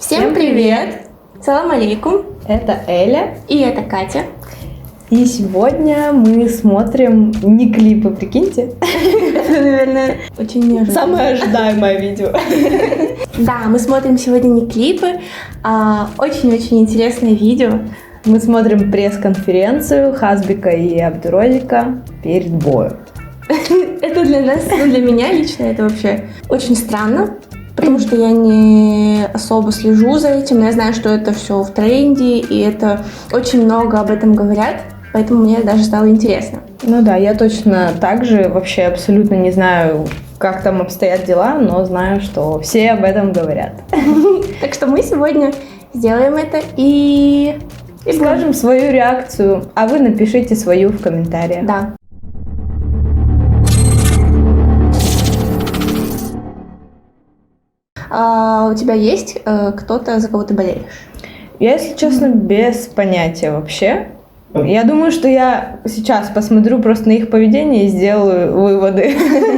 Всем привет! Салам алейкум! Это Эля. И это Катя. И сегодня мы смотрим не клипы, прикиньте. Это, наверное, очень неожиданно. Самое ожидаемое видео. Да, мы смотрим сегодня не клипы, а очень-очень интересное видео. Мы смотрим пресс-конференцию Хазбика и Абдурозика перед боем. Это для нас, для меня лично, это вообще очень странно, потому что я не особо слежу за этим, но я знаю, что это все в тренде, и это очень много об этом говорят, поэтому мне даже стало интересно. Ну да, я точно так же вообще абсолютно не знаю, как там обстоят дела, но знаю, что все об этом говорят. Так что мы сегодня сделаем это и скажем свою реакцию, а вы напишите свою в комментариях. Да. А у тебя есть кто-то, за кого ты болеешь? Я, если честно, без понятия вообще. Я думаю, что я сейчас посмотрю просто на их поведение и сделаю выводы.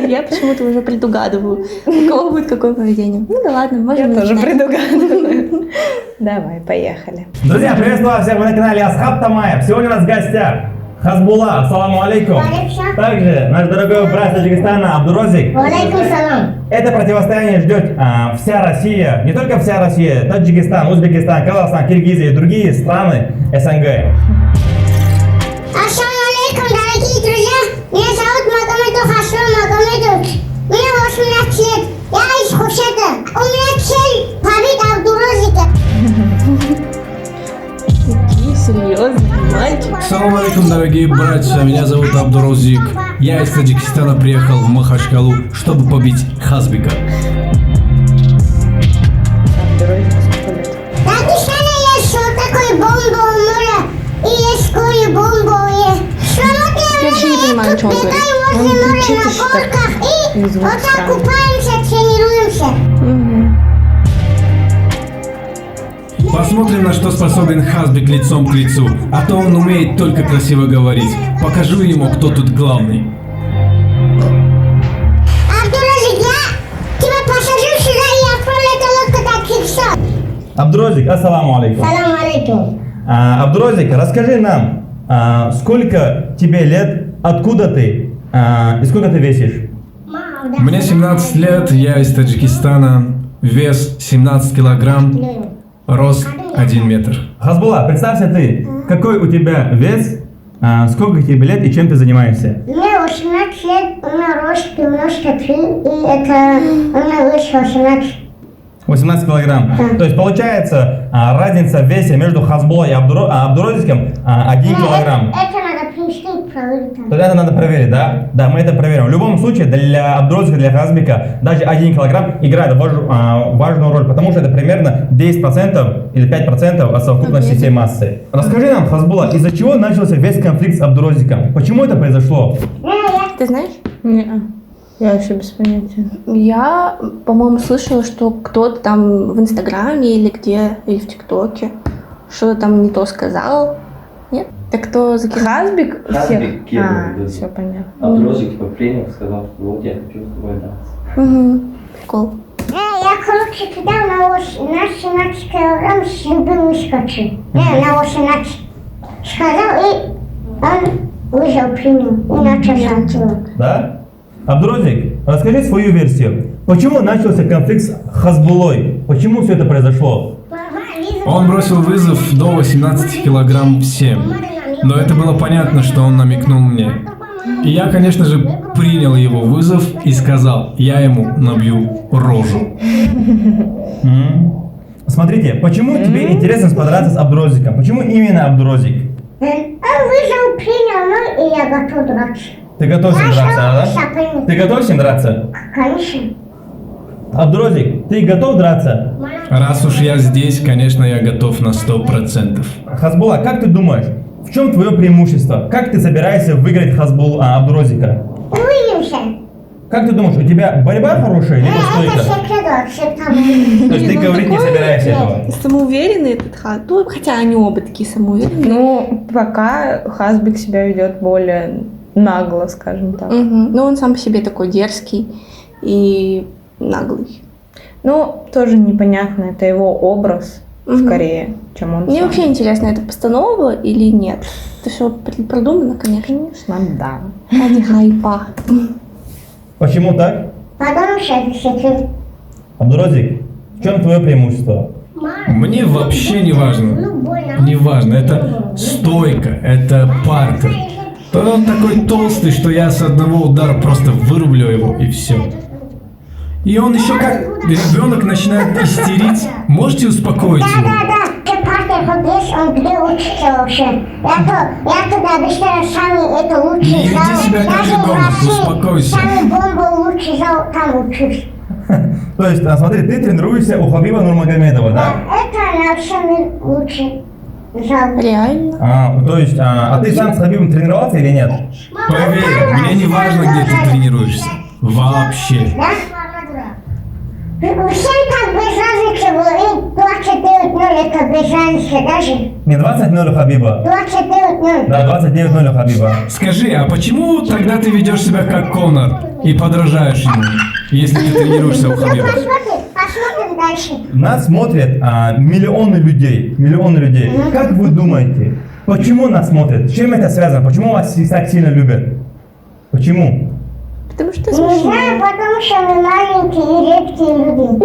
Я почему-то уже предугадываю, у кого будет какое поведение. Ну да ладно, можем Я тоже начинать. предугадываю. Давай, поехали. Друзья, приветствую всех, вы на канале Асхаб Тамаев. Сегодня у нас в гостях Хазбулла, ассаламу алейкум. Также наш дорогой брат Таджикистана Абдурозик. Алейкум салам. Это противостояние ждет вся Россия, не только вся Россия, Таджикистан, Узбекистан, Казахстан, Киргизия и другие страны СНГ. Ассаламу алейкум, дорогие друзья. Меня зовут Магомедов Аслан Магомедов. Мне 18 лет. Я из Хуршета. У меня цель побить Абдурозика. Какие серьезные мальчики. Ассаламу алейкум, дорогие братья, меня зовут Абдурозик. Я из Таджикистана приехал в Махачкалу, чтобы побить Хазбика. Абдурозик сколько лет? В Дагестане есть вот такой бомба у моря. И есть кури бомба. Я вообще не понимаю, о чем он говорит. Возле Он моря кричит, на что горках. И и звук вот так странный. купаемся, тренируемся. Посмотрим, на что способен Хазбик лицом к лицу, а то он умеет только красиво говорить. Покажу ему, кто тут главный. Абдурозик, я тебя посажу сюда и отправлю эту лодку до Кирса. Абдурозик, ассаламу алейкум. Салам алейкум. Абдурозик, расскажи нам, сколько тебе лет, откуда ты и сколько ты весишь? Мне 17 лет, я из Таджикистана, вес 17 килограмм, рост 1 метр. Хазбулла, представься ты, какой у тебя вес, сколько тебе лет и чем ты занимаешься? Мне 18 лет, у меня рост 93, и это у меня вес 18. 18 килограмм. То есть получается разница в весе между Хазбуллой и Абдурозиком 1 килограмм. Это надо принести и проверить. То есть это надо проверить, да? Да, мы это проверим. В любом случае, для Абдурозика, для Хазбика даже 1 килограмм играет важную роль, потому что это примерно 10% или 5% от совокупности всей массы. Расскажи нам, Хазбулла, из-за чего начался весь конфликт с Абдурозиком? Почему это произошло? Ты знаешь? Не, я вообще без понятия. Я, по-моему, слышала, что кто-то там в Инстаграме или где, или в ТикТоке что-то там не то сказал. Нет? Так кто закинул? Хазбик? Хазбик первый вызвал. все понятно. Абдурозик типа принял, сказал, что вот я хочу с тобой драться. Угу. Прикол. Я, короче, кидал на 17 килограмм с любым скотчем. На 18. Сказал, и он выжил, принял, и начал сам. Да? Абдурозик, расскажи свою версию. Почему начался конфликт с Хазбуллой? Почему все это произошло? Он бросил вызов до 18 килограмм 7. Но это было понятно, что он намекнул мне. И я, конечно же, принял его вызов и сказал, я ему набью рожу. Смотрите, почему тебе интересно подраться с Абдурозиком? Почему именно Абдурозик? Он выжил, принял, ну и я готов драться. Ты готов с ним драться, да? Шапельник. Ты готов с ним драться? Конечно. Абдурозик, ты готов драться? Раз уж я здесь, конечно, я готов на 100%. Хазбулла, как ты думаешь, в чем твое преимущество? Как ты собираешься выиграть Абдурозика? Увидимся. Как ты думаешь, у тебя борьба хорошая или Это стойка? секрет вообще там. То есть ты говорить не собираешься этого? Самоуверенный этот Хаз. Ну, хотя они оба такие самоуверенные. Ну, пока Хазбик себя ведет более нагло, скажем так. Ну, он сам по себе такой дерзкий и наглый. Ну, тоже непонятно, это его образ скорее, чем он Мне сам. вообще интересно, это постанова или нет? Это все продумано, конечно. Конечно, да. Ради хайпа. Почему так? Потому что это секрет. Абдурозик, в чем твое преимущество? Мне вообще не важно. Не важно, это стойка, это партер. То он такой толстый, что я с одного удара просто вырублю его и все. И он еще как ребенок начинает истерить. Можете успокоить его? Да, ты партер ходишь, он где учится вообще? Я туда обещаю, самый это лучший Не веди зал. себя как Даже в ребенок, России успокойся. самый бомбовый лучший зал, там учусь. То есть, смотри, ты тренируешься у Хабиба Нурмагомедова, да? Это на всем мире лучший зал. Реально. То есть, ты сам с Хабибом тренировался или нет? Поверь, мне не важно, где ты тренируешься. Вообще. Да? Всем так без разницы было, и 29-0 это без разницы даже. Не 20-0 у Хабиба. 29-0. Да, 29-0 у Хабиба. Скажи, а почему тогда ты ведешь себя как Конор и подражаешь ему, если ты тренируешься у Хабиба? Посмотрим дальше. Нас смотрят миллионы людей. Миллионы людей. Как вы думаете, почему нас смотрят? С чем это связано? Почему вас так сильно любят? Почему? Потому что Не смешно. знаю, потому что мы маленькие и редкие люди.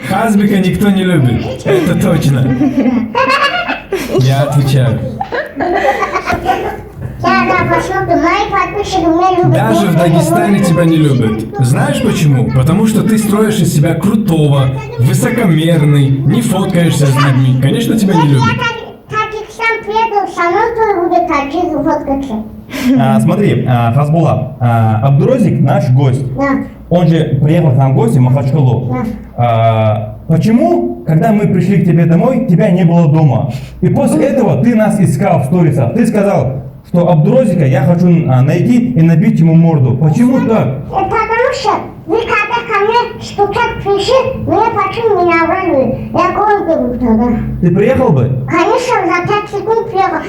Хазбика никто не любит, это точно. Я отвечаю. Да, посмотрим, мои подписчики меня любят. Даже в Дагестане тебя не любят. Знаешь почему? Потому что ты строишь из себя крутого, высокомерный, не фоткаешься с людьми. Конечно, тебя не любят. Дагестан приеду, со мной тоже будет таких фоткаться. Смотри, Хазбулла, Абдурозик наш гость. Да. Он же приехал к нам в гости в Махачкалу. Почему, когда мы пришли к тебе домой, тебя не было дома? И после этого ты нас искал в сторисах. Ты сказал, что Абдурозика я хочу найти и набить ему морду. Почему так? Потому что вы когда ко мне стучать пришли, меня почему не набрали? Я гонки был тогда. Ты приехал бы? Конечно, за 5 секунд приехал.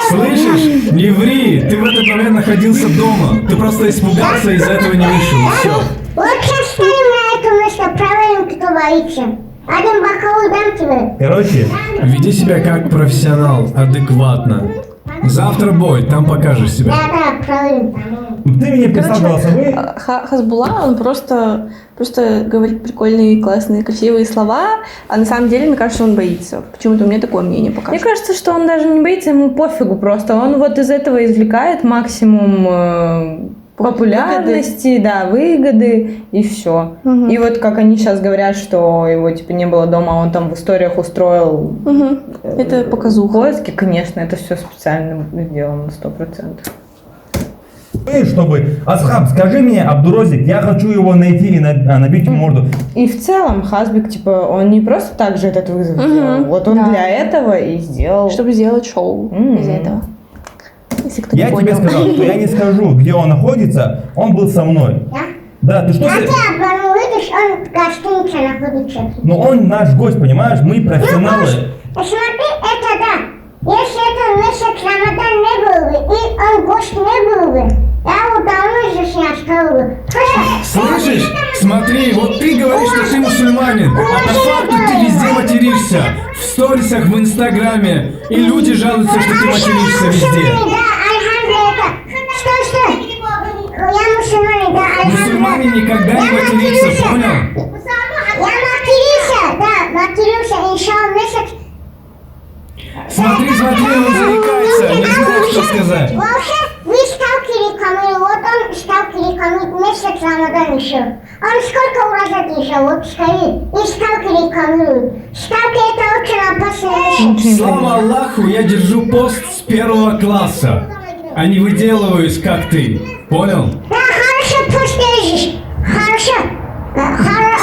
Слышишь? Не ври, ты в этот момент находился дома. Ты просто испугался и из-за этого не вышел. Все. Лучше встанем на это место, проверим, кто боится. Один боковой дам тебе. Короче, Веди себя как профессионал, адекватно. Завтра бой, там покажешь себя. Да, проверим. ты мне писал голосовые. Хазбулла, он просто говорит прикольные, классные, красивые слова, а на самом деле, мне кажется, он боится. Почему-то у меня такое мнение пока Мне что. кажется, что он даже не боится, ему пофигу просто. Он вот из этого извлекает максимум популярности, да, выгоды и все. Мгм. И вот как они сейчас говорят, что его типа не было дома, а он там в историях устроил Мгм. Это показуха. поиски, конечно, это все специально сделано 100%. Чтобы, Асхаб, скажи мне, Абдурозик, я хочу его найти и набить ему морду. И в целом Хазбик, типа, он не просто так же этот вызов Мгм, сделал, вот он да. для этого и сделал. Чтобы сделать шоу из Мгм. этого. Если кто Я не тебе понял. сказал, что я не скажу, где он находится, он был со мной. Да? Да, ты что? А ты обманул, видишь, он в гостинице находится. Но он наш гость, понимаешь? Мы профессионалы. Смотри, это да. Если это месяц Рамадан не был бы, и он гость не был бы, я его давно здесь не оставил бы. Слышишь? Смотри, вот ты говоришь, что ты мусульманин, а по факту ты везде материшься. В сторисах, в Инстаграме. И люди жалуются, что ты материшься везде. Да, альхамдулилlah. Что? Я мусульманин, да, Мусульмане никогда не матерятся, понял? Я матерился, да, матерился, иншалла, месяц. Смотри, он заикается, не знает, что сказать. Вообще, вы сталкивали камеру, вот он сталкивали камеру, месяц Рамадан еще. Он сколько уразов еще, вот скорее, и сталкивали камеру. Сталки это очень опасная вещь. Слава Аллаху, я держу пост с 1 класса, а не выделываюсь, как ты. Понял? Да, хорошо, пусть держишь. Хорошо.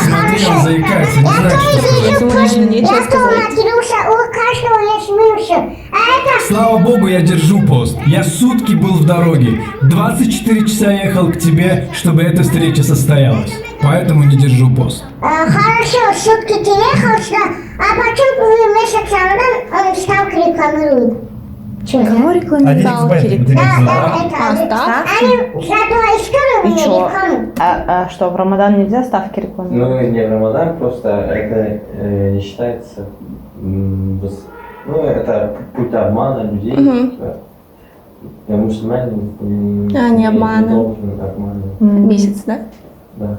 Смотри, он заикается, не знает, что сказать. Ему даже нечего Я тоже сказать. матерился, у каждого есть минусы. А это... Слава богу, я держу пост. Я сутки был в дороге. 24 часа ехал к тебе, чтобы эта встреча состоялась. Поэтому не держу пост. Хорошо, сутки ты ехал сюда, а почему вы месяц Рамадан он сталкивали камеру? Что, Кого рекламировал? 1xbet, Кирилл? ты Да, не знала? да, это... ставки? Они за эту историю И мне чё? рекламу. А что, в Рамадан нельзя ставки рекламировать? Ну, не в Рамадан, просто это не считается... Ну, это путь обмана людей. Мгм. Я мусульманин Не обманывают. должен обманывать. Месяц, да? Да.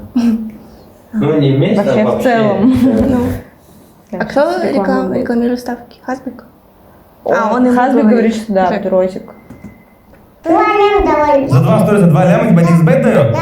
Ну, не месяц, Вообще а в вообще. целом. Ну. Да, А кто реклама будет. рекламирует ставки? Хазбик? Хазбик говорит, что да, Как? Абдурозик. Туалем давали. За 2 стоит, за 2 ляма тебе 1xbet дает? Да.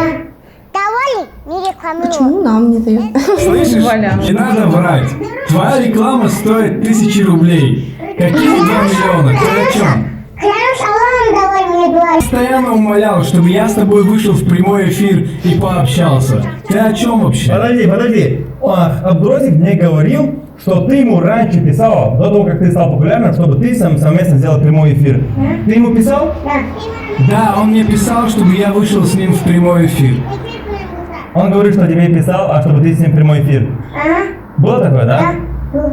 Давали, не рекламировал. Почему нам не дают? Слышишь? Валя. Не надо врать. Твоя реклама стоит 1000 рублей. Какие 2 миллиона? Ты о чем? Клянусь Аллахом, давай мне дуаль. Постоянно умолял, чтобы я с тобой вышел в прямой эфир и пообщался. Ты о чем вообще? Подожди. Абдурозик мне говорил, что ты ему раньше писал, до того, как ты стал популярным, чтобы ты совместно сделал прямой эфир. Ты ему писал? Да. Да, он мне писал, чтобы я вышел с ним в прямой эфир. Он говорит, что тебе писал, а чтобы ты с ним прямой эфир. Ага. Было такое, да? Да.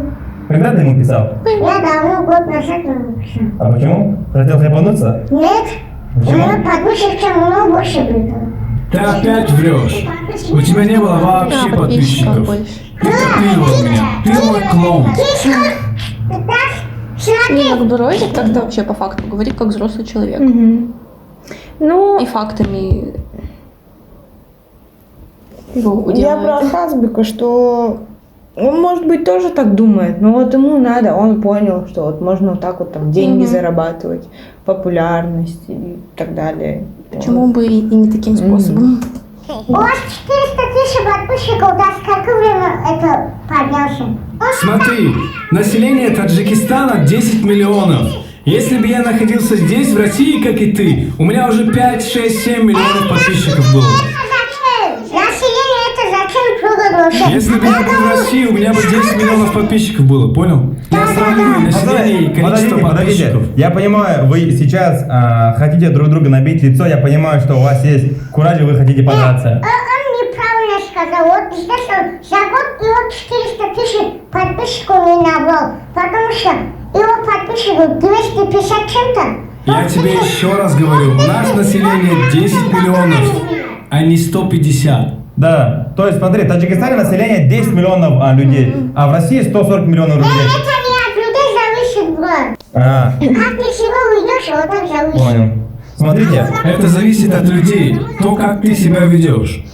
Когда ты ему писал? Я давно, год назад написал. А почему? Хотел хэпануться? Нет. У Почему? меня подписчиков много больше было. Ты опять врешь. У тебя не было вообще подписчиков. больше. Ты копировал меня. Ты мой клоун. Тихо. Так, смотри. Не, Абдурозик как-то вообще по факту говорит, как взрослый человек. Ну, И фактами его я удивляет. про Хазбика, что он, может быть, тоже так думает, но вот ему надо, он понял, что вот можно вот так вот там деньги зарабатывать, популярность и так далее. Почему бы и не таким способом? У вас 400 тысяч подписчиков, за сколько время это поднялся? Смотри, население Таджикистана 10 миллионов. Если бы я находился здесь, в России, как и ты, у меня уже 5, 6, 7 миллионов подписчиков было. Зачем? Население это зачем трогать вообще? Если бы я был в России, у меня бы 10 миллионов подписчиков было, понял? Я сравниваю население и количество подписчиков. Я понимаю, вы сейчас хотите друг друга набить лицо, я понимаю, что у вас есть кураж, и вы хотите подраться. Он неправильно сказал. Вот здесь он за год его 400 тысяч подписчиков не набрал. Потому что его подписчиков 250 чем-то. Я тебе еще раз говорю, у нас население 10 миллионов, а не 150. Да, то есть смотри, в Таджикистане население 10 миллионов людей, а в России 140 миллионов людей. Это не от людей зависит, брат. А, Как ты себя ведешь, вот так зависит. понял. Смотрите, Это зависит от людей, то, как ты себя ведешь.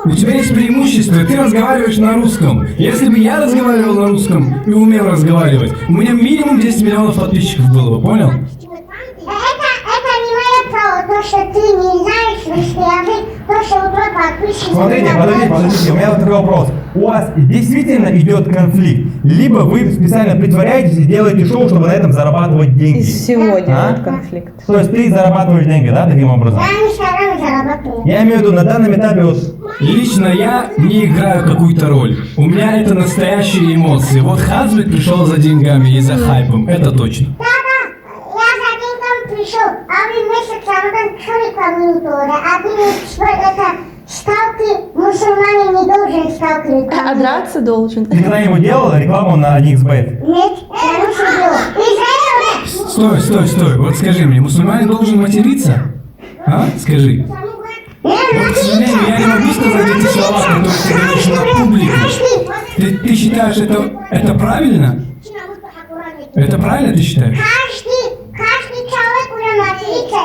У тебя есть преимущество, ты разговариваешь на русском. Если бы я разговаривал на русском и умел разговаривать, у меня минимум 10 миллионов подписчиков было бы, понял? Это не мое право, то, что ты не знаешь русский язык, то, что у твой подписчик... смотрите, подождите, у меня вот такой вопрос. У вас действительно идет конфликт, либо вы специально притворяетесь и делаете шоу, чтобы на этом зарабатывать деньги? Из всего А? делает конфликт. То есть ты зарабатываешь деньги, да, таким образом? Я не стараюсь зарабатывать. Я имею в виду, на данном этапе вот... Лично я не играю какую-то роль. У меня это настоящие эмоции. Вот Хазбик пришел за деньгами и за хайпом, это точно. Да-да, я за деньгами пришел, а вы месяц Рамадан что рекламируете? А ты это ставки мусульмане не должен ставки А рекламировать. драться должен. Ты когда-нибудь делал рекламу на 1xbet? Нет, я не делал. Из-за этого... Стой. Вот скажи мне, мусульманин должен материться? А? Скажи. Вот, к сожалению, я не могу сказать эти слова, которые ты говоришь на публике. Ты считаешь, это правильно? Это правильно ты считаешь? Каждый человек уже матерится,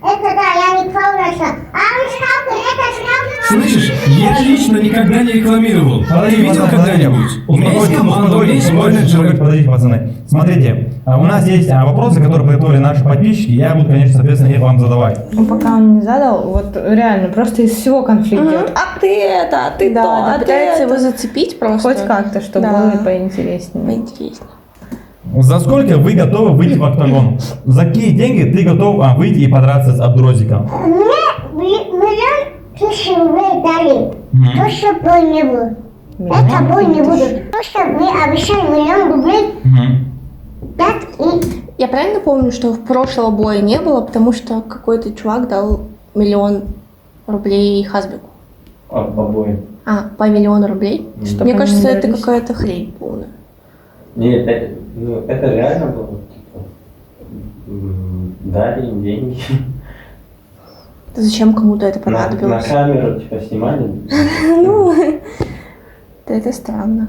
это да, я не правильно. А он ставки, это ставки. Слышишь, я лично никогда не рекламировал. Ты видел когда-нибудь? У меня есть команда, у меня есть менеджеры. Подождите, пацаны. Смотрите, у нас есть вопросы, которые приготовили наши подписчики. Я буду, конечно, соответственно, их вам задавать. Ну, пока он не задал, вот реально, просто из всего конфликт идет. А ты это, а ты то, Да, а ты пытается это. его зацепить просто. Хоть как-то, чтобы Да. было поинтереснее. Поинтереснее. За сколько вы готовы выйти в октагон? За какие деньги ты готов выйти и подраться с Абдурозиком? Мне миллион тысяч рублей дали. То, что бой не было. Это бой не будет. То, что мы обещали миллион рублей, так и... Я правильно помню, что в прошлого боя не было, потому что какой-то чувак дал 1 000 000 рублей Хазбику. Обоим. По 1 000 000 рублей? Чтобы Мне они кажется, не это дрались. какая-то хрень полная. Нет, это реально было, типа, Дали им деньги. Зачем кому-то это На понадобилось? камеру типа снимали. Ну, это странно.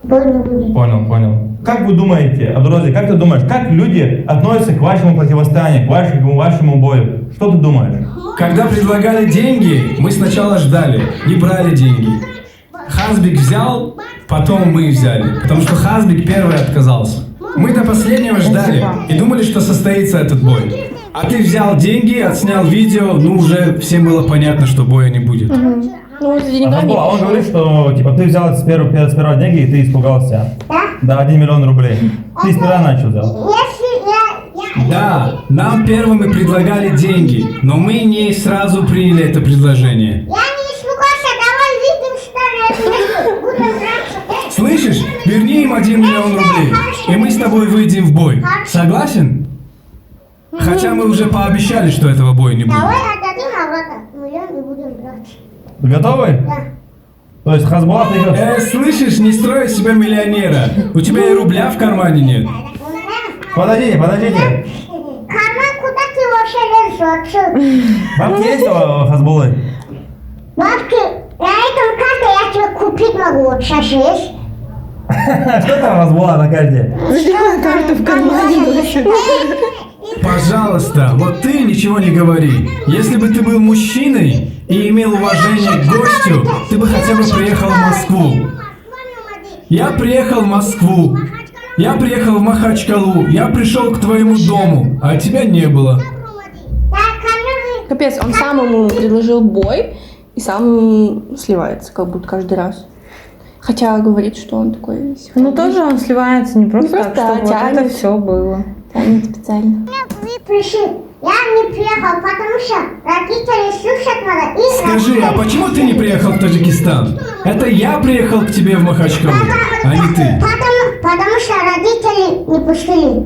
Больно будет. Понял. Как вы думаете, Абдурозик, как ты думаешь, как люди относятся к вашему противостоянию, к вашему бою? Что ты думаешь? Когда предлагали деньги, мы сначала ждали, не брали деньги. Хазбик взял, потом мы взяли, потому что Хазбик первый отказался. Мы до последнего ждали и думали, что состоится этот бой. А ты взял деньги, отснял видео, ну уже всем было понятно, что боя не будет. Ну, за деньгами. А он говорит, что типа ты взял сперва деньги и ты испугался. Да? Да, 1 миллион рублей. Ты сперва начал взял. Если я... Да, нам первыми предлагали деньги, но мы не сразу приняли это предложение. Я не испугался, давай видим, что ли, будем драться. Слышишь? Верни им 1 миллион рублей, и мы с тобой выйдем в бой. Согласен? Хотя мы уже пообещали, что этого боя не будет. Давай отдадим обратно миллион и будем драться. Готовы? Да. То есть Хазбулат идет. Слышишь, не строй из себя миллионера. У тебя и рубля в кармане нет. Подождите. Карман, куда ты вообще лезешь вообще? Бабки есть у Хазбулы? Бабки, на этом карте я тебе купить могу, вот сейчас есть. Что там Хазбула на карте? Сделай карту в кармане больше. Пожалуйста, вот ты ничего не говори. Если бы ты был мужчиной и имел уважение к гостю, ты бы хотя бы приехал в Москву. Я приехал в Москву. Я приехал в Махачкалу. Я пришел к твоему дому, а тебя не было. Капец, он сам ему предложил бой и сам сливается, как будто каждый раз. Хотя говорит, что он такой... Ну тоже он сливается, не просто Не так, просто, что вот тянет. это все было. Тянет специально. Вы пришли. Я не приехал, потому что родители слушать надо. И Скажи, а почему ты не приехал в Таджикистан? Это я приехал к тебе в Махачкалу, а не ты. Потому что родители не пустили.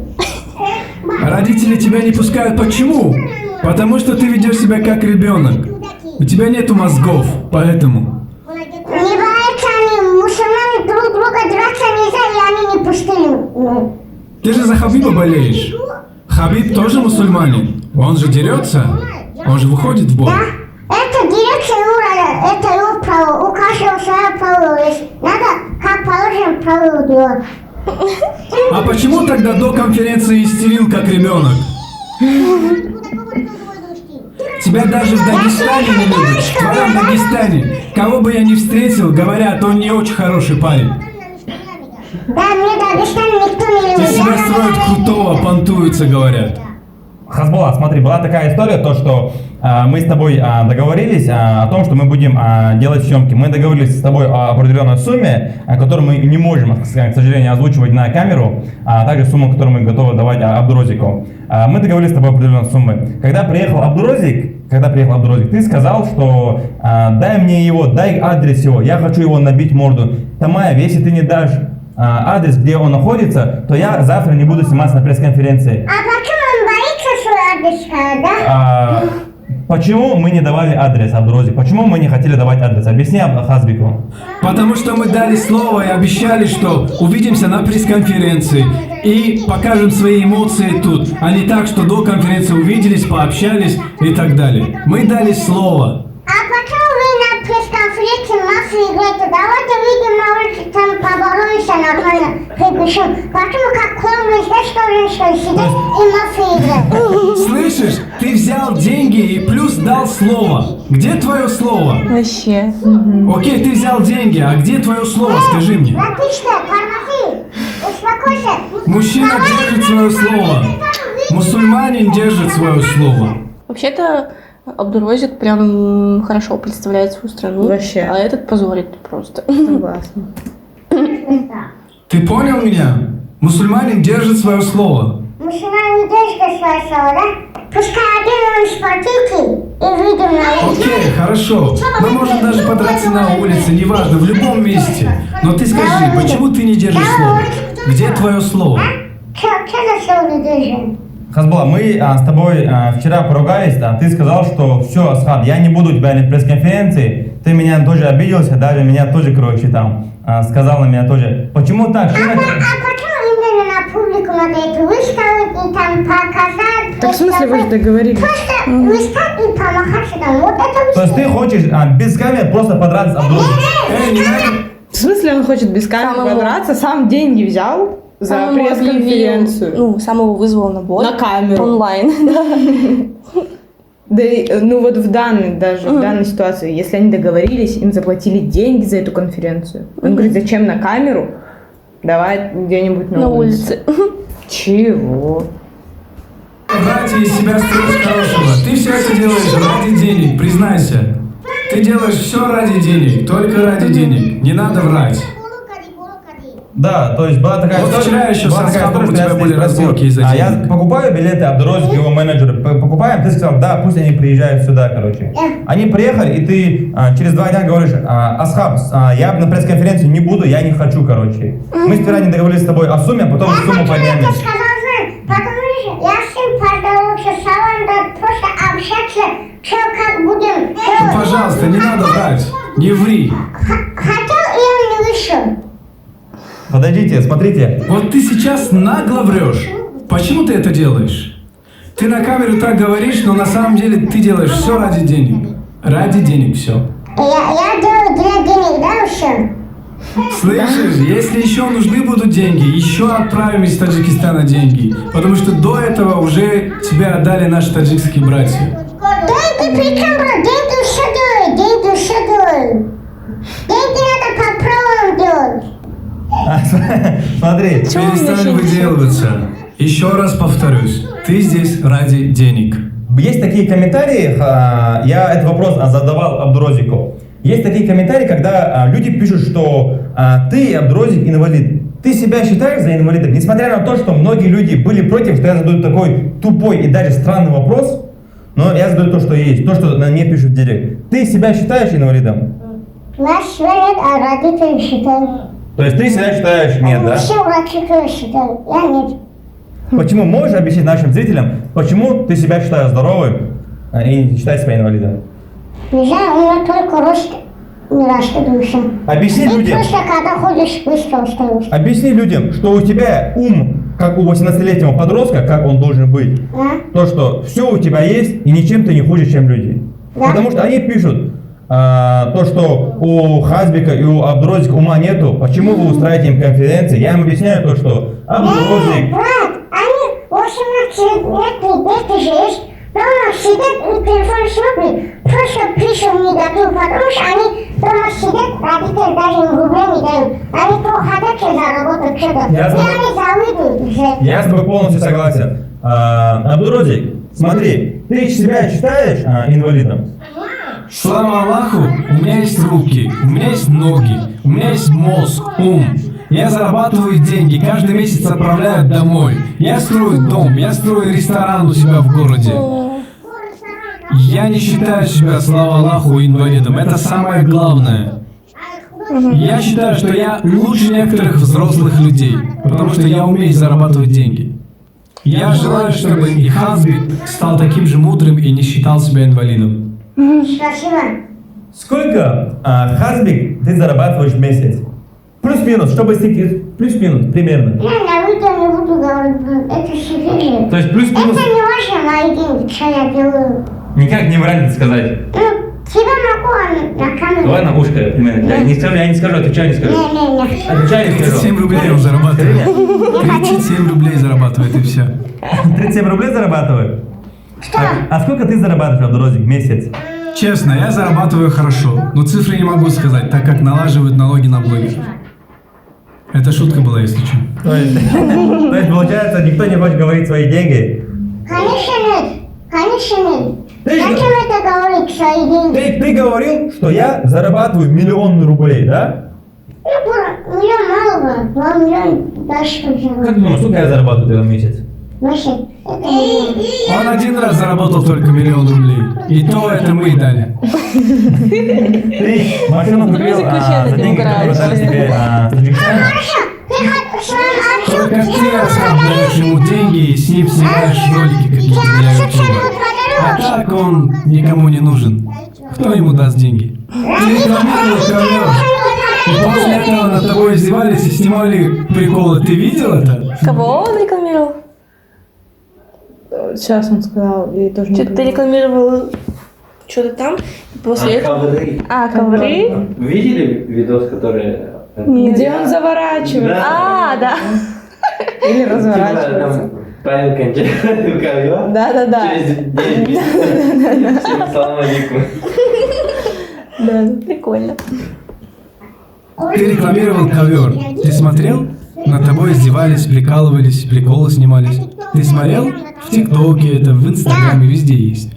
Родители тебя не пускают почему? Потому что ты ведешь себя как ребенок. У тебя нету мозгов, поэтому. Не боятся они, мусульмане друг друга драться нельзя, и они не пустили. Ты же за Хабиба болеешь. Хабиб тоже мусульманин. Он же дерется. Он же выходит в бой. Да? Это дирекция уровня, это его право. У каждого свое право есть. Надо, как положено, правило делать. А почему тогда до конференции истерил как ребенок? Тебя даже в Дагестане не любят. В твоем Дагестане. Кого бы я ни встретил, говорят, он не очень хороший парень. Да, мне Дагестан никто не Из любит. себя строят крутого, понтуются, говорят. Хазбулат, смотри, была такая история, то что мы с тобой договорились о том, что мы будем делать съемки. Мы договорились с тобой о определенной сумме, которую мы не можем, к сожалению, озвучивать на камеру, а также сумму, которую мы готовы давать Абдурозику. Мы договорились с тобой о определенной сумме. Когда приехал Абдурозик, ты сказал, что дай мне его, дай адрес его, я хочу его набить морду. Тамаев, если ты не дашь адрес, где он находится, то я завтра не буду сниматься на пресс-конференции. А почему он боится свой адрес сказать, да? Почему мы не давали адрес, Абдурозик? Почему мы не хотели давать адрес? Объясни Хазбику. Потому что мы дали слово и обещали, что увидимся на пресс-конференции и покажем свои эмоции тут, а не так, что до конференции увиделись, пообщались и так далее. Мы дали слово. А почему вы на пресс-конференции мафию играете? Давайте выйдем на улицу, там поборемся нормально, припишем. Почему как клоуны здесь тоже что сидят и мафию играют? Слышишь, ты взял деньги и плюс дал слово. Где твое слово? Вообще. Окей, ты взял деньги, а где твое слово, скажи мне? Да ты что, тормози, успокойся. Мужчина держит свое слово. Мусульманин держит свое слово. Вообще-то Абдурозик прям хорошо представляет свою страну. Вообще. А этот позорит просто. Согласна. Ты понял меня? Мусульманин держит свое слово. Мусульмане держат свое слово, да? Пускай один он спортите и выйдем на улицу. Окей, хорошо. Мы можем даже подраться на улице, неважно, в любом месте. Но ты скажи, почему ты не держишь слово? Где твое слово? Что за слово не держим? Хазбула, мы с тобой вчера поругались, ты сказал, что все, Асхат, я не буду у тебя на пресс-конференции, ты меня тоже обиделся, даже меня тоже, короче, там, сказал на меня тоже. Почему так? А почему именно на публику надо это выставить и там показать. Так в смысле вы же договорились? Просто выставить и помахать там. Вот это То есть ты хочешь без камер просто подраться об друга? Не надо. В смысле он хочет без камеры Самому- подраться, сам деньги взял за Сам его пресс-конференцию? объявил, ну, сам его вызвал на бой. На камеру. Онлайн. Да, ну вот в данной ситуации, если они договорились, им заплатили деньги за эту конференцию. Он говорит, зачем на камеру? Давай где-нибудь на, На улице. Чего? Братья из себя строишь хорошего. Ты все это делаешь ради денег, признайся. Ты делаешь все ради денег, только ради денег. Не надо врать. Да, то есть была такая Вот вчера еще была со такая Асхабом история, у что тебя я с ней были спросил, разборки из-за а я денег. покупаю билеты, Абдурозик, его менеджер, покупаем, ты сказал, да, пусть они приезжают сюда, короче. Они приехали, и ты через 2 дня говоришь, Асхаб, я на пресс-конференцию не буду, я не хочу, короче. Мы сперва не договорились с тобой о сумме, а потом Я сумму хочу это подняли. сказал, знаешь, потому что я с ним поздоровался, салон, да, просто общаться, что как будем Ну, делать. пожалуйста, не надо врать. Не ври. Хотел, и он не вышел. Подождите, смотрите. Вот ты сейчас нагло врешь. Почему ты это делаешь? Ты на камеру так говоришь, но на самом деле ты делаешь все ради денег. Ради денег все. Я делаю для денег, да, все? Слышишь, если еще нужны будут деньги, еще отправим из Таджикистана деньги. Потому что до этого уже тебя отдали наши таджикские братья. Деньги при чем, брат? Деньги все делают, деньги все делают. Деньги надо по правилам делать. Смотри, Перестань выделываться. Еще раз повторюсь, ты здесь ради денег. есть такие комментарии, я этот вопрос задавал Абдурозику. Есть такие комментарии, когда люди пишут, что ты, Абдурозик, инвалид. Ты себя считаешь за инвалида? Несмотря на то, что многие люди были против, что я задаю такой тупой и даже странный вопрос, но я задаю то, что есть, то, что мне пишут в директ. Ты себя считаешь инвалидом? Нас нет, а родители считают. То есть ты себя считаешь нет, да? Все врачи тоже считают, я нет. Почему? Можешь объяснить нашим зрителям, почему ты себя считаешь здоровым и не считаешь себя инвалидом? Не знаю, у меня только рост не растет душа. Объясни И людям. просто когда ходишь, быстро устаешь. Объясни людям, что у тебя ум, как у 18-летнего подростка, как он должен быть. Да? То, что все у тебя есть, и ничем ты не хуже, чем люди. Да. Потому что они пишут, то, что у Хазбика и у Абдурозика ума нету, почему вы устраиваете им конференции? Я им объясняю то, что Абдурозик... Брат, они 18 лет, дети же есть. Дома сидят и телефон смотрят. Просто пишут не дадут, потому что они дома сидят, родители даже им рублей не дают. Они то хотят заработать что-то. И Я они завидуют уже. Я с тобой полностью согласен. Абдурозик, смотри, ты себя считаешь инвалидом? Слава Аллаху, у меня есть руки, у меня есть ноги, у меня есть мозг, ум. Я зарабатываю деньги, каждый месяц отправляю домой. Я строю дом, я строю ресторан у себя в городе. Я не считаю себя, слава Аллаху, инвалидом. Это самое главное. Я считаю, что я лучше некоторых взрослых людей, потому что я умею зарабатывать деньги. Я желаю, чтобы и Хазбик стал таким же мудрым и не считал себя инвалидом. Спасибо. Сколько, Хазбик, ты зарабатываешь в месяц? Плюс-минус, чтобы плюс-минус, примерно. Я на видео не буду говорить, это секрет. То есть Это плюс-минус... не важно, мои деньги, что я делаю. Никак не врать сказать. Ну, тебя могу на камеру. Давай на ушко, примерно. Я не скажу, отвечаю, не скажу. Не. Отвечаю, не скажу. 37 рублей он зарабатывает. 37 рублей зарабатывает и все. 37 рублей зарабатываю? А сколько ты зарабатываешь, Абдурозик, в месяц? Честно, я зарабатываю хорошо, но цифры не могу сказать, так как налаживают налоги на блогеров. Это шутка была, если что. То есть, получается, никто не хочет говорить свои деньги? Конечно нет. Конечно нет. Ты же- Зачем это говорить, свои деньги? Ты говорил, что я зарабатываю 1 миллион рублей, да? Ну, миллион мало было. 2 миллиона дальше Как поделать. ты думаешь, сколько я зарабатываю в месяц? Значит, это миллион. Он один раз заработал только 1 миллион рублей. И то это мы дали. Ты машину купил Абдурозик вообще за над ним деньги, которые играет. дали тебе Таджикистан? Хорошо, ты хоть своим Только отцом ты отдаешь ему деньги и с ним снимаешь ролики какие-то для ютуба. А так он никому не нужен. Кто ему даст деньги? Ты рекламируешь ковер. После этого над тобой издевались и снимали приколы. Ты видел это? Кого он рекламировал? Сейчас он сказал, я тоже не Что-то ты поняла. рекламировал что-то там, и после этого... Ковры. А, ковры? Видели видос, который... Где он заворачивается? А, да. Или Типа, разворачивается. там парень кончает ковер. Да-да-да. Через 9 месяцев. Всем салам алейкум. Да. Прикольно. Ты рекламировал ковер. Ты смотрел? Над тобой издевались, прикалывались, приколы снимались. Ты смотрел? В ТикТоке это, в Инстаграме, везде есть.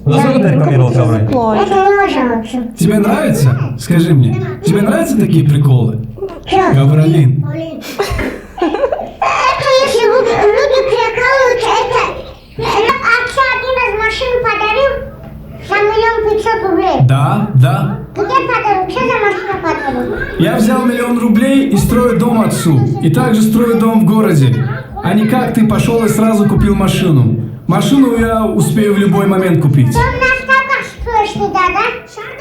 За сколько ты рекламировал ковры? Это не жалуется. Тебе нравится? Скажи мне, тебе нравятся такие приколы? Гавролин. Это если люди прикалываются, это... Отца один раз машину подарил за 1 500 000 рублей. Да. Где подарил? Что за машину подарил? Я взял 1 000 000 рублей и строю дом отцу. И также строю дом в городе. А не как ты пошел и сразу купил машину. Машину я успею в любой момент купить. Ты на ставках строишь всегда, да?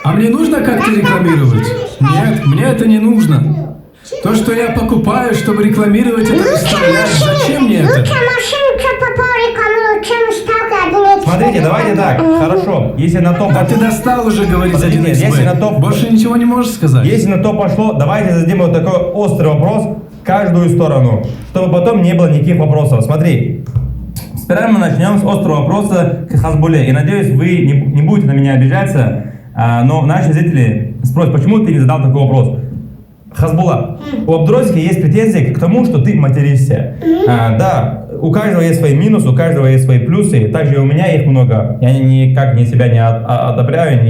А мне нужно как-то рекламировать? Нет, мне это не нужно. То, что я покупаю, чтобы рекламировать это, выставлять, зачем мне это? Лучше машину, что попал рекламировать, чем ставка один эксперт. Смотрите, давайте так, хорошо. Если на то... А ты достал уже говорить за Подождите, 1xbet. если на то- Больше ничего не можешь сказать? Если на то пошло, давайте зададим вот такой острый вопрос в каждую сторону, чтобы потом не было никаких вопросов. Смотри, сперва мы начнем с острого вопроса к Хазбуле. И надеюсь, вы не будете на меня обижаться, но наши зрители спросят, почему ты не задал такой вопрос. Хазбула, у Абдурозика есть претензии к тому, что ты материшься. Да, у каждого есть свои минусы, у каждого есть свои плюсы. Также и у меня их много. Я никак себя не одобряю,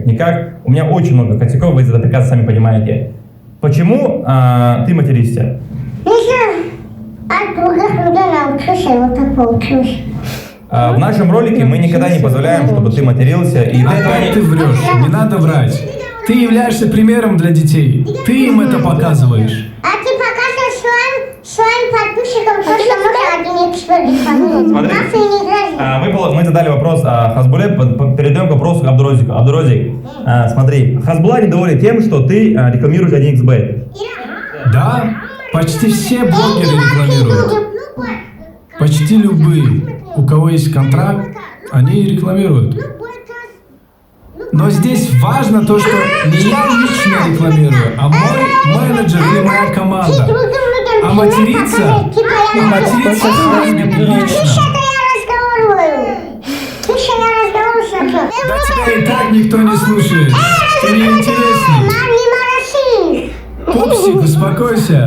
никак. У меня очень много косяков, вы это прекрасно сами понимаете. Почему ты материшься? Не знаю, от других людей научился, и вот так получилось. В нашем ролике мы никогда не позволяем, чтобы ты матерился. И Опять ты врешь, не надо врать. Ты являешься примером для детей. Ты им это показываешь. А ты показываешь своим подписчикам, то, что можно один эксперт рекламировать. Смотри. Нас и не грозит. Мы задали вопрос Хазбуле, перейдем к вопросу к Абдурозику. Абдурозик, смотри, Хазбула недоволен тем, что ты рекламируешь 1xbet. Да, почти все блогеры рекламируют. Почти любые, у кого есть контракт, они рекламируют. Но здесь важно то, что не я лично рекламирую, а мой менеджер или моя команда. А материться Хазбик лично. Слушай, я разговариваю. Слушай, я разговариваю с ним. Да тебя и так никто не слушает. Ты неинтересный. Мам, не морочи. Пупсик, успокойся.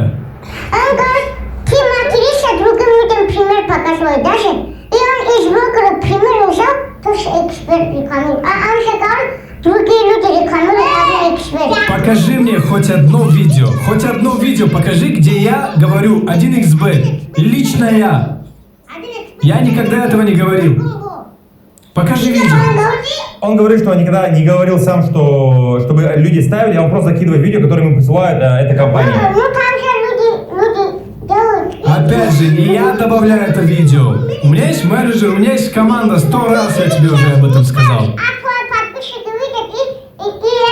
Он говорит, ты материшься, другим людям пример показывает. Даже и он из блогера пример взял, то, что эксперт рекламирует. А он же говорит, другие люди рекламируют, а он эксперт. Покажи мне хоть одно видео покажи, где я говорю 1xbet. Лично я. Я никогда этого не говорил. Покажи видео. Он говорит, что он никогда не говорил сам, что чтобы люди ставили, а он просто закидывает видео, которое ему присылает эта компания. Ну там же люди делают. Опять же, не я добавляю это видео. У меня есть менеджер, у меня есть команда. 100 раз я тебе уже об этом сказал. А твой подписчик увидит, и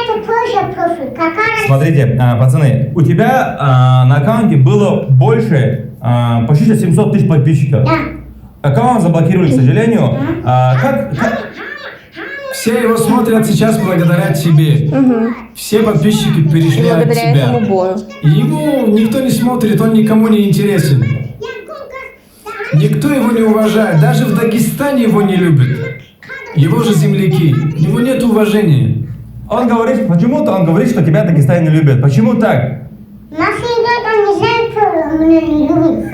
это тоже профиль. Какая Смотрите, пацаны, у тебя на аккаунте было больше, почти 700 тысяч подписчиков. Да. Аккаунт заблокировали, к сожалению. Как... Все его смотрят сейчас благодаря тебе. Все подписчики перешли от Благодаря тебя. этому бою. Его никто не смотрит, он никому не интересен. Никто его не уважает, даже в Дагестане его не любят. Его же земляки, у него нет уважения. Он говорит, почему-то он говорит, что тебя в Дагестане не любят. Почему так? нас идет, он не знает, что он меня не любит.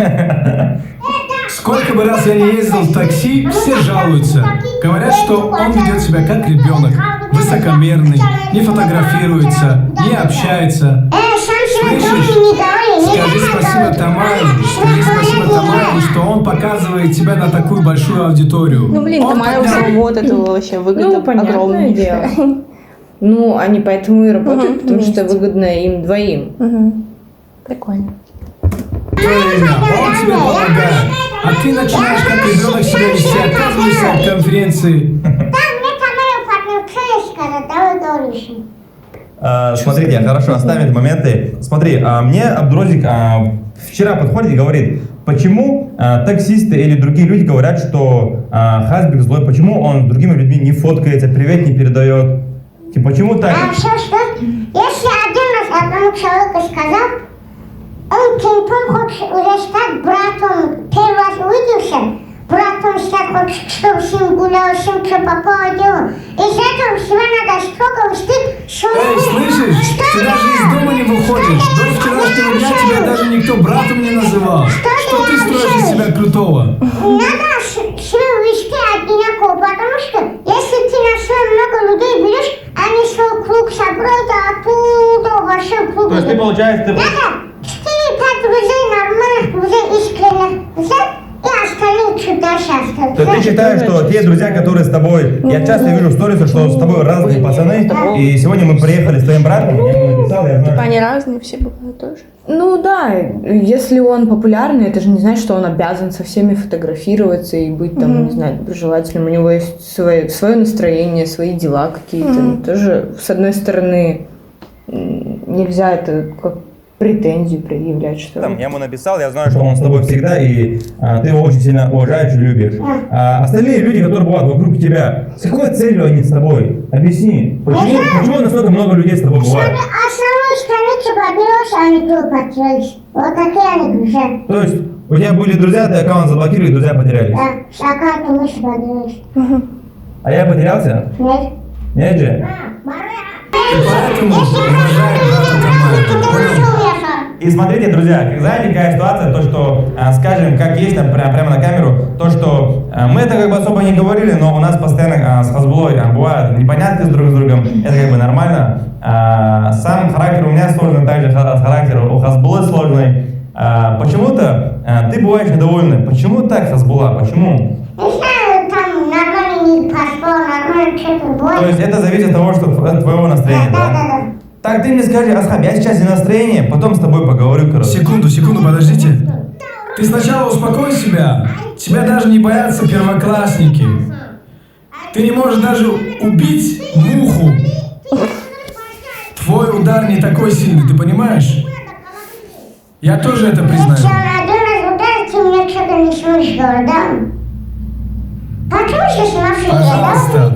Сколько бы раз я не ездил в такси, все жалуются. Говорят, что он ведет себя как ребенок, высокомерный, не фотографируется, не общается. Сам себе Слышишь? тоже не говори. Скажи спасибо Тамаре, что он показывает тебя на такую большую аудиторию. Ну, блин, Он Тамара поднял- уже вот это вообще выгода Ну, понятное огромная. дело. Ну, они поэтому и работают, потому что выгодно им двоим. Прикольно. Твое имя, он тебе помогает. А ты начинаешь как ребенок себя вести, отказываешься от конференции. Так, мне Тамара поднял, что я сказал, давай говоришь. Смотрите, хорошо, оставим моменты. Смотри, мне Абдурозик вчера подходит и говорит, почему таксисты или другие люди говорят, что Хазбик злой, почему он с другими людьми не фоткается, привет не передает. Типа, почему так? А все что? Если один раз одному человеку сказал, он телефон хочет уже стать братом, первый раз увиделся, братом стать хочет, чтобы с ним гулял, с ним что попало дело. Из этого всего надо строго встать, что Эй, слышишь? Ты даже из дома не выходишь. До вчерашнего дня тебя даже никто братом не называл. Что ты строишь из себя крутого? Надо себя вести одинаково, потому что если ты на свой много людей берешь, они свой круг собрали, а оттуда вообще круг. То есть ты, получается, ты... Надо 4-5 друзей, нормальных друзей, искренних взять, и остальные чуть дальше остались. То ты считаешь, что те друзья, которые с тобой, я часто вижу в сторисе, что с тобой разные пацаны, и сегодня мы приехали с твоим братом, я ему написал, я знаю. Они разные, все бывают тоже. Ну да, если он популярный, это же не значит, что он обязан со всеми фотографироваться и быть там, не знаю, доброжелательным. У него есть свое настроение, свои дела какие-то. Тоже, с одной стороны, нельзя это как претензию предъявлять, что ли. Я ему написал, я знаю, что он с тобой всегда, и ты его очень сильно уважаешь и любишь. А остальные люди, которые бывают вокруг тебя, с какой целью они с тобой? Объясни, почему настолько много людей с тобой бывает? Основную страницу поберешь, а они туда потерялись. Вот такие они друзья. То есть у тебя были друзья, ты аккаунт заблокировали, и друзья потерялись. Да, с аккаунта мы потерялись. А я потерялся? Нет. Нет же? И поэтому уважай брата Тамара. И смотрите, друзья, знаете, какая ситуация, то, что, скажем, как есть, там, прямо на камеру, то, что мы это как бы особо не говорили, но у нас постоянно с Хазбулой бывают непонятки друг с другом, это как бы нормально. Сам характер у меня сложный, также характер у Хазбулы сложный. Почему-то ты бываешь недовольный. Почему так, Хазбула, почему? Не знаю, там нормально не пошло, нормально что-то было. То есть это зависит от того, что от твоего настроения, да? Так ты мне скажи, Асхаб, я сейчас не настроение, потом с тобой поговорю, короче. Секунду, подождите. Ты сначала успокой себя. Тебя даже не боятся первоклассники. Ты не можешь даже убить муху. Твой удар не такой сильный, ты понимаешь? Я тоже это признаю. Если он один раз ударит, ты мне что-то не слышала, да? Почему здесь машина?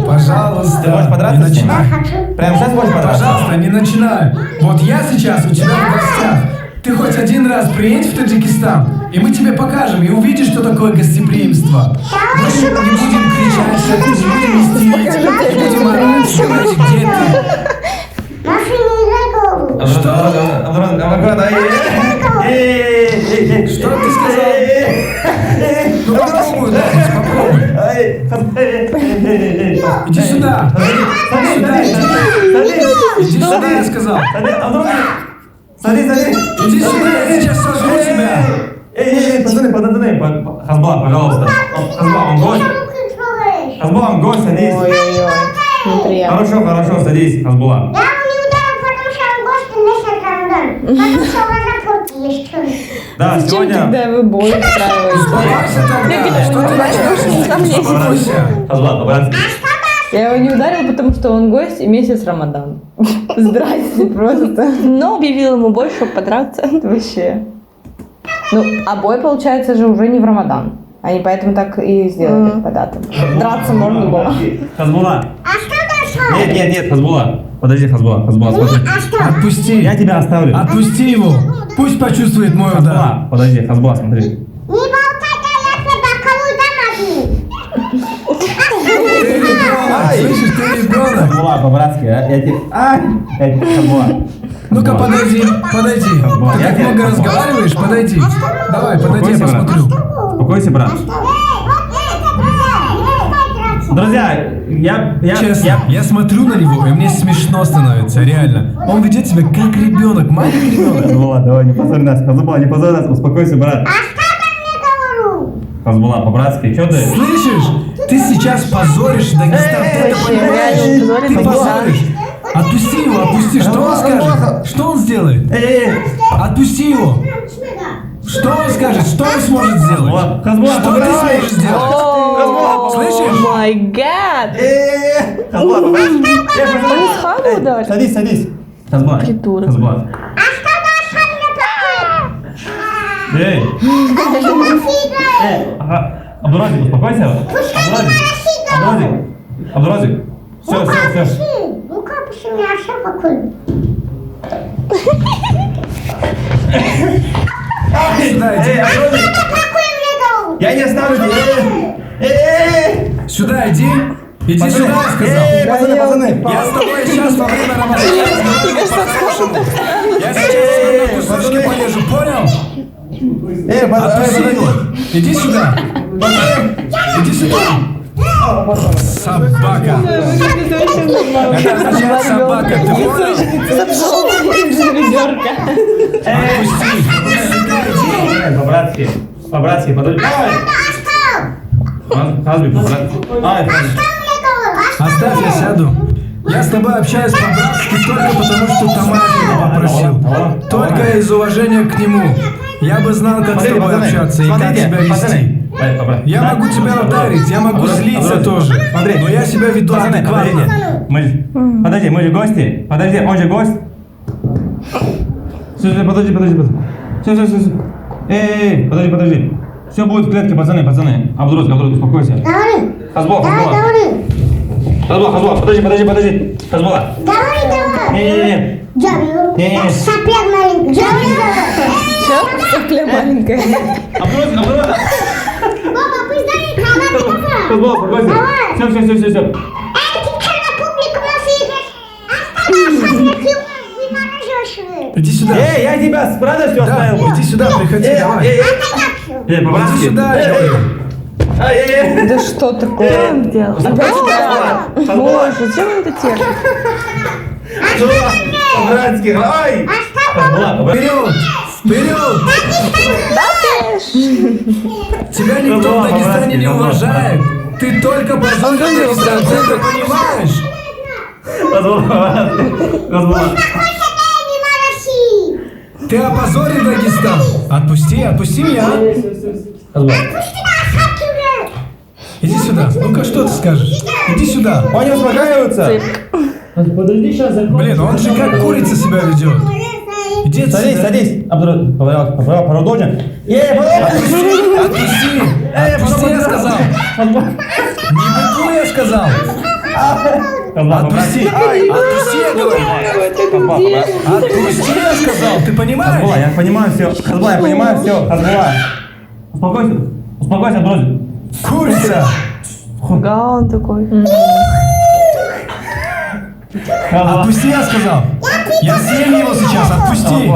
Пожалуйста, Ты можешь подраться не с ним? Да, начинай. хочу. Прямо сейчас можешь подраться? Пожалуйста, не начинай. Вот я сейчас у тебя в гостях. Ты хоть один раз приедь в Таджикистан, и мы тебе покажем, и увидишь, что такое гостеприимство. Мы не будем кричать, не будем мстить, не будем орать, говорить, где ты. Машина не играй голову. Что ты сказал? Ну попробуй, Дэнис, попробуй. Иди сюда. Иди сюда, я сказал. Смотри. Иди сюда, я сейчас сожгу тебя. Пацаны, Хазбула, пожалуйста. Хазбула, он гость. Руки трогаешь. Хазбула, он гость, садись. Ой-ой-ой, неприятно. Хорошо, садись, Хазбула. Я его не ударил, потому что он гость месяц Рамадан. Потому что у вас находки есть. Да, сегодня... Когда вы бой устраиваете. Успокойся тогда. Что ты начинаешь? Успокойся. Хазбула, по-братски. Я его не ударила, потому что он гость и месяц Рамадан. Здрасте, просто. Но объявил ему бой, чтобы подраться. Вообще. Ну, а бой, получается, же уже не в Рамадан. Они поэтому так и сделали по датам. Драться можно было. Хазбула. А что дальше? Нет, Хазбула. Подожди, Хазбула, смотри. А что? Отпусти. Я тебя оставлю. Отпусти его. Пусть почувствует мой удар. Хазбула, подожди, Хазбула, смотри. Не болтай, я тебе боковую дам один. Ты ребенок. Слышишь, ты ребенок. Хазбула, по-братски, я тебе... Хазбула. Ну-ка, подойди. Ты так много разговариваешь? Подойди. Давай, подойди, я посмотрю. Успокойся, брат. Друзья, Честно, я смотрю на него, и мне смешно становится, реально. Он ведет себя как ребенок, маленький ребенок. Хазбула, давай, не позорь нас. Хазбула, не позорь нас, успокойся, брат. А что там мне говорю? Хазбула, по-братски, что ты? Слышишь? Ты сейчас позоришь Дагестан, ты это понимаешь? Ты позоришь. Отпусти его, отпусти. Что он скажет? Что он сделает? Отпусти его. Что он скажет? Что он сможет сделать? Хазбула, Что ты сможешь сделать? О Слышишь? май гад! Хазбула, по-братски. Хазбула ударил. Садись. Хазбулат. Придурок. Хазбулат. Эй! Ага. Абдуразик, успокойся. Абдуразик. Все. Ну как бы меня все покой. Сюда иди. Я не оставлю тебя. Сюда иди. Иди сюда, я сказал. Пацаны. Я с тобой сейчас во время работы. Я сейчас на кусочки порежу, понял? Отпусти его. Иди сюда. Иди сюда. Собака. Это означает собака, ты понял? Отпусти. По-братски, подожди. Хазбик, по-братски. Оставь, я сяду. Я с тобой общаюсь по-братски только потому, что Тамара меня попросил. Только из уважения к нему. Я бы знал, как с тобой общаться и как себя вести. Я могу тебя ударить, я могу злиться тоже. Но я себя веду адекватно. Подожди, мы же гости. Подожди, он же гость. Все, подожди. Все. Эй, подожди. Все будет в клетке, пацаны. Абдураз, успокойся. Говори. Хазбул, подожди. Хазбула. Давай. Не. Говорю. Сопляк маленький. Говори. Сопля маленькая. Абдураз. Папа, пусть дарит канал. Хазбула, успокойся. Все. Это на публику нас идешь. Оставайся, Иди сюда. Эй, я тебя с радостью Да, оставил. иди сюда, приходи, давай. Эй, по-братски. Иди сюда, я говорю. Да что такое? Что он делал? Боже, зачем он это делает? По-братски. Ай! Вперед! Тебя никто в Дагестане не уважает. Ты только позор Дагестан, ты это понимаешь? Хазбула. Ты опозорил Дагестан. Отпусти меня. Иди сюда. Ну-ка, что ты скажешь? Иди сюда. Они успокаиваются. Блин, он же как курица себя ведет. Иди отсюда. Садись. Продолжим. Отпусти, я сказал. Не быку, я сказал. Отпусти, я говорю. Отпусти, я сказал, ты понимаешь? Хазбула, я понимаю все. Хазбула. Успокойся, друзья. Курица. Да, он такой. Отпусти, я сказал. Я съем его сейчас, отпусти.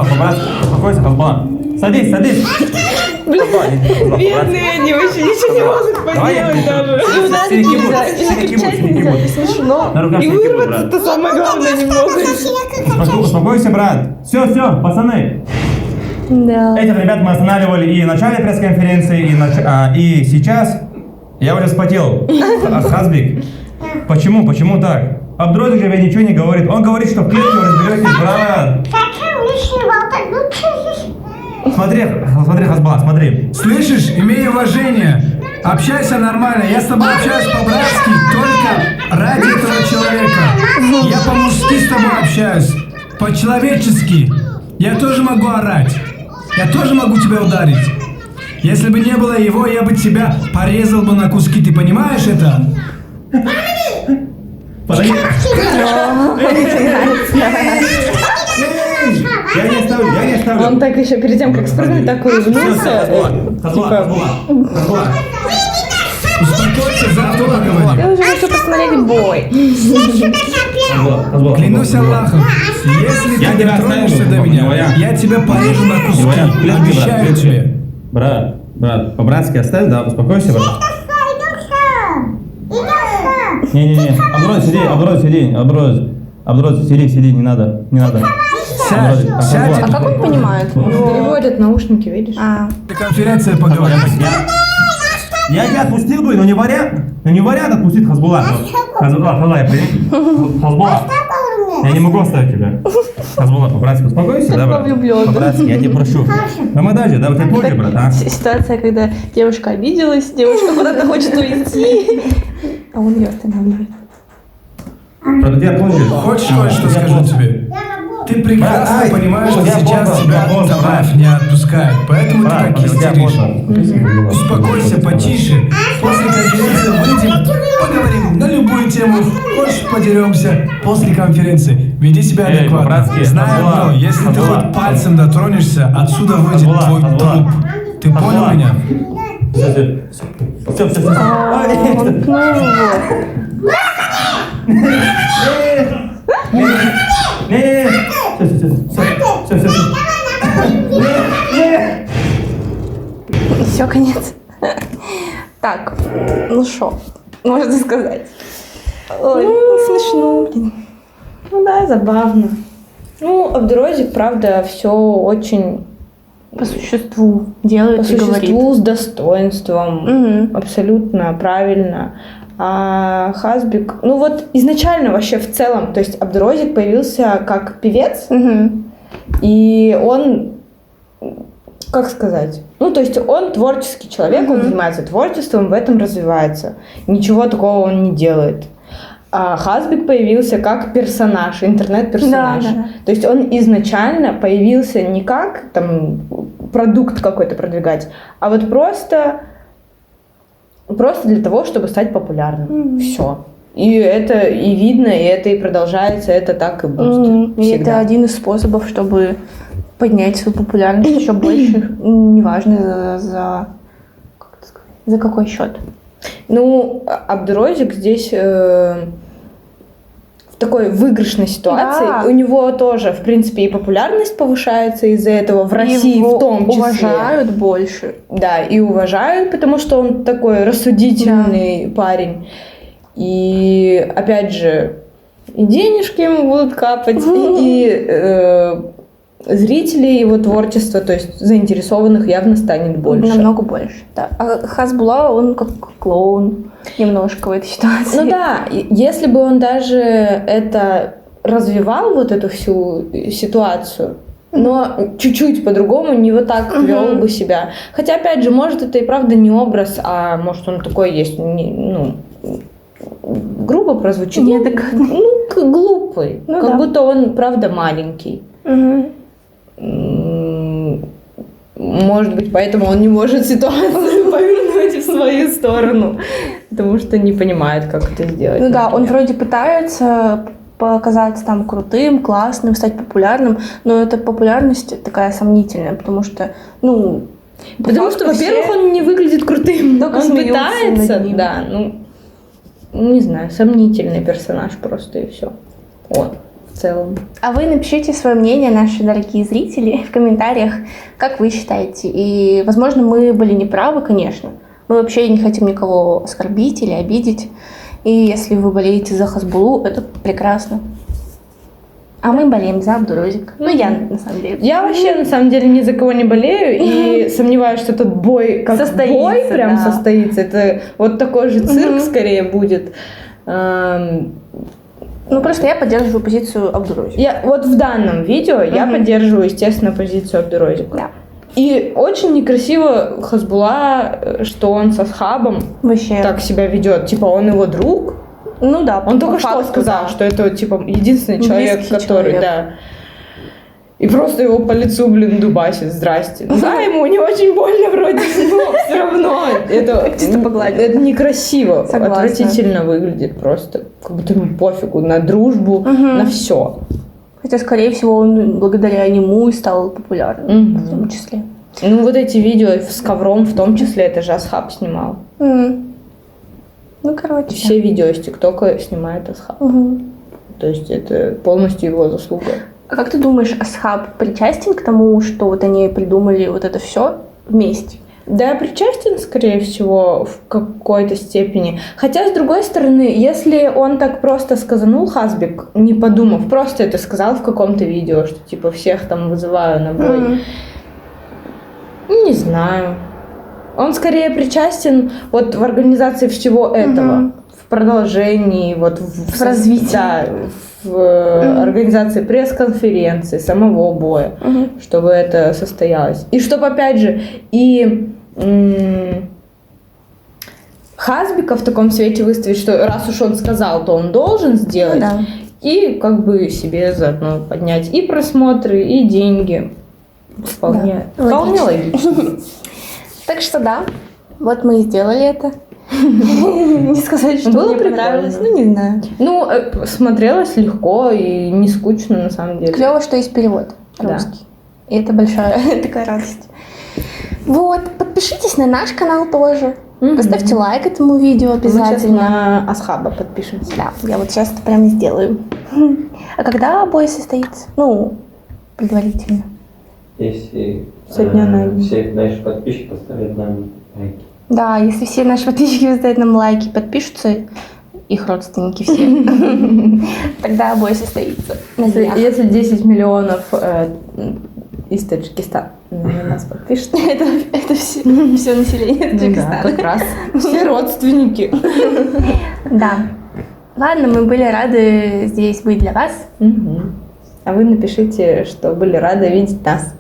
Успокойся, Хазбула. Садись. Бедные они вообще ничего не могут поделать даже. И ударить нельзя, и закричать нельзя, не смешно. И вырваться-то самое главное не могут. Успокойся, брат. Все, пацаны. Да. Этих ребят мы останавливали и в начале пресс-конференции, и сейчас. Я уже вспотел. Хазбик. Почему так? Абдурозик же ничего не говорит. Он говорит, что в клетке вы разберетесь, брат. Смотри, Хазбула, смотри. Слышишь, имей уважение. Общайся нормально. Я с тобой общаюсь по-братски только ради этого человека. Я по-мужски с тобой общаюсь. По-человечески. Я тоже могу орать. Я тоже могу тебя ударить. Если бы не было его, я бы тебя порезал бы на куски. Ты понимаешь это? Подожди. Я не оставлю. Он так еще перед тем, как спрыгнуть, так улыбнулся. Хазбула. Успокойся, завтра поговорим. Я уже хочу посмотреть бой. Клянусь Аллахом, если ты не тронешься до меня, я тебя порежу на куски. Обещаю тебе. Брат, по-братски оставь, да, успокойся, брат. Не. Абдураз, сиди, не надо. Сядь. А как он понимает? Переводят наушники, видишь? Конференция поговорим. Я тебя отпустил бы, но не вариант отпустить Хазбула. Хазбула, я не могу оставить тебя. Хазбула, по-братски успокойся, да, брат? По-братски, я тебя прошу. Ну мы дальше, да, у тебя позже, брат, а? Ситуация, когда девушка обиделась, девушка куда-то хочет уйти, а он ее останавливает. Брат, у тебя позже. Хочешь кое-что скажу тебе? Ты прекрасно Ай, понимаешь, что я сейчас поздно, тебя я поздно, Табаев не отпускает, поэтому ты так истеришь. Успокойся, потише. После конференции выйдем, поговорим на любую тему. Хочешь, подеремся после конференции. Веди себя адекватно. по-братски, Знай Хазбулат, одно, если ты Хазбулат. хоть пальцем дотронешься, отсюда выйдет Хазбулат, твой Хазбулат. труп. Ты понял Хазбулат. меня? Все. Он пнул его. Все, конец. Так, ну что, можно сказать? Ой, смешно, блин. Ну да, забавно. Ну, Абдурозик, правда, все очень По существу делает по и говорит. существу, с достоинством, Мгм. абсолютно правильно. А Хазбик, ну вот изначально вообще в целом, то есть Абдурозик появился как певец, Мгм. и он, как сказать, ну то есть он творческий человек, он занимается творчеством, в этом развивается. Ничего такого он не делает. А Хазбик появился как персонаж, интернет-персонаж. Да. То есть он изначально появился не как там продукт какой-то продвигать, а вот просто для того, чтобы стать популярным. Все. И это и видно, и это и продолжается, это так и будет. И это Всегда. один из способов, чтобы поднять свою популярность еще больше. Неважно как это сказать, за какой счет. Ну, Абдурозик здесь в такой выигрышной ситуации. Да. У него тоже, в принципе, и популярность повышается из-за этого в России Его в том числе. уважают больше. Да, и уважают, потому что он такой рассудительный парень. И опять же, и денежки ему будут капать, и зрителей его творчества, то есть заинтересованных, явно станет больше. Намного больше. Да. А Хазбула, он как клоун немножко в этой ситуации. Ну да, если бы он даже это развивал, вот эту всю ситуацию, но чуть-чуть по-другому, не вот так вел бы себя. Хотя, опять же, может, это и правда не образ, а может, он такой есть, ну, грубо прозвучит, глупый. Ну как да. будто он, правда, маленький. Мгм. Может быть, поэтому он не может ситуацию повернуть в свою сторону, потому что не понимает, как это сделать. Ну да, он например. вроде пытается показаться там крутым, классным, стать популярным, но эта популярность такая сомнительная, потому что, ну... по Потому факту что, во-первых, все- он не выглядит крутым. Только Он смеются пытается, над ним. да, ну, не знаю, сомнительный персонаж просто и все. Вот, в целом. А вы напишите свое мнение, наши дорогие зрители, в комментариях, как вы считаете. И, возможно, мы были неправы, конечно. Мы вообще не хотим никого оскорбить или обидеть. И если вы болеете за Хазбулу, это прекрасно. А мы болеем за Абдурозик. Ну, я, на самом деле. Я вообще, на самом деле, ни за кого не болею и сомневаюсь, что этот бой как Состоится, бой прям да. состоится. Это вот такой же цирк скорее будет. Ну, просто я поддерживаю позицию Абдурозика. Я, вот в данном видео я поддерживаю, естественно, позицию Абдурозика. Да. И очень некрасиво Хазбула, что он со Схабом Вообще. так себя ведет. Типа, он его друг. Ну да. Он по только что факту, сказал, да. что это, типа, единственный человек, Близкий который, человек. да. И просто его по лицу, блин, дубасит. Здрасте. Ну да, ему не очень больно вроде, но все равно. Это Чисто погладил. Это некрасиво. Согласна. Отвратительно выглядит просто. Как будто ему пофигу на дружбу, на все. Хотя, скорее всего, он благодаря нему и стал популярным, в том числе. Ну, вот эти видео с ковром, в том числе, это же Асхаб снимал. Ну, короче. Все видео из ТикТока снимает Асхаб. То есть это полностью его заслуга. А как ты думаешь, Асхаб причастен к тому, что вот они придумали вот это все вместе? Да, причастен, скорее всего, в какой-то степени. Хотя, с другой стороны, если он так просто сказанул, Хазбик, не подумав, просто это сказал в каком-то видео, что типа всех там вызываю на бой. Не знаю. Он скорее причастен вот в организации всего этого, в продолжении, вот в развитии. Да, в организации пресс-конференции, самого боя, чтобы это состоялось. И чтобы, опять же, и Хазбика в таком свете выставить, что раз уж он сказал, то он должен сделать. Ну да. И как бы себе заодно поднять и просмотры, и деньги. Вполне, Да, вполне логично. Так что да, вот мы и сделали это. Не сказать, что Было мне понравилось, прикольно. ну не знаю. Ну, смотрелось легко и не скучно на самом деле. Клево, что есть перевод Да. русский. И это большая такая радость. Вот, подпишитесь на наш канал тоже. Мгм. Поставьте лайк этому видео Мы сейчас обязательно. на Асхаба подпишемся. Да, я вот сейчас это прям и сделаю. А когда бой состоится? Ну, предварительно. Если Со дня на день. все наши подписчики поставят нам лайки. Да, если все наши подписчики поставят нам лайки, подпишутся, их родственники все, тогда бой состоится. На днях. Если 10 миллионов из Таджикистана на нас подпишут. Это все население Да, Таджикистана. как раз. Все родственники. Да. Ладно, мы были рады здесь быть для вас. Мгм. А вы напишите, что были рады видеть нас.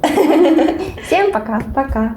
Всем пока. Пока.